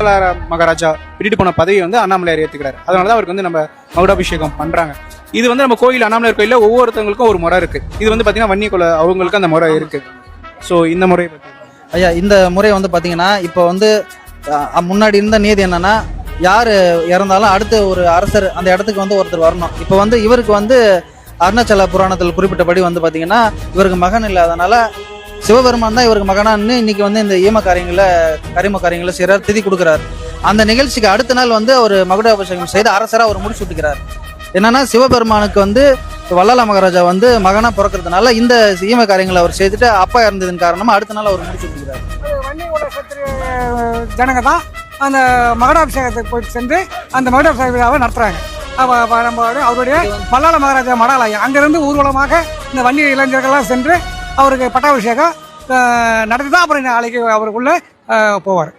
மகாராஜா விட்டுட்டு போன பதவியை வந்து அண்ணாமலையார் ஏத்துக்கிறாரு. அதனாலதான் அவருக்கு வந்து நம்ம மகுடாபிஷேகம் பண்றாங்க. இது வந்து நம்ம கோயில் அண்ணாமலையார் கோயில ஒவ்வொருத்தவங்களுக்கும் ஒரு முறை இருக்கு. இது வந்து பாத்தீங்கன்னா வன்னிய குல அவங்களுக்கு அந்த முறை இருக்கு. ஸோ இந்த முறையை பத்தி ஐயா, இந்த முறை வந்து பாத்தீங்கன்னா இப்போ வந்து முன்னாடி இருந்த நீதி என்னன்னா, யார் இறந்தாலும் அடுத்து ஒரு அரசர் அந்த இடத்துக்கு வந்து ஒருத்தர் வரணும். இப்போ வந்து இவருக்கு வந்து அருணாச்சல புராணத்தில் குறிப்பிட்டபடி வந்து பாத்தீங்கன்னா இவருக்கு மகன் இல்லாதனால சிவபெருமான் தான் இவருக்கு மகனான்னு இன்னைக்கு வந்து இந்த ஈம கரிம காரியங்களை செய்யறாரு, திதி கொடுக்குறாரு. அந்த நிகழ்ச்சிக்கு அடுத்த நாள் வந்து அவர் மகுடாபிஷேகம் செய்து அரசராக அவர் முடிச்சு விட்டுக்கிறார். என்னன்னா சிவபெருமானுக்கு வந்து வல்லால மகாராஜா வந்து மகனா பிறக்கிறதுனால இந்த ஈம காரியங்களை அவர் செய்துட்டு அப்பா இறந்ததன் காரணமா அடுத்த நாள் அவர் முடிச்சு விட்டுக்கிறார். வன்னி குல சத்திரிய ஜனங்க தான் அந்த மகுடாபிஷேகத்துக்கு போயிட்டு சென்று அந்த மகுடாபிஷேக விழாவை நடத்துறாங்க. நம்ம அவருடைய வல்லால மகாராஜா மடாலயம் அங்கிருந்து ஊர்வலமாக இந்த வன்னி இளைஞர்கள்லாம் சென்று அவருக்கு பட்டாபிஷேகம் நடத்தி தான் அப்புறம் நாளைக்கு அவருக்குள்ள போவார்.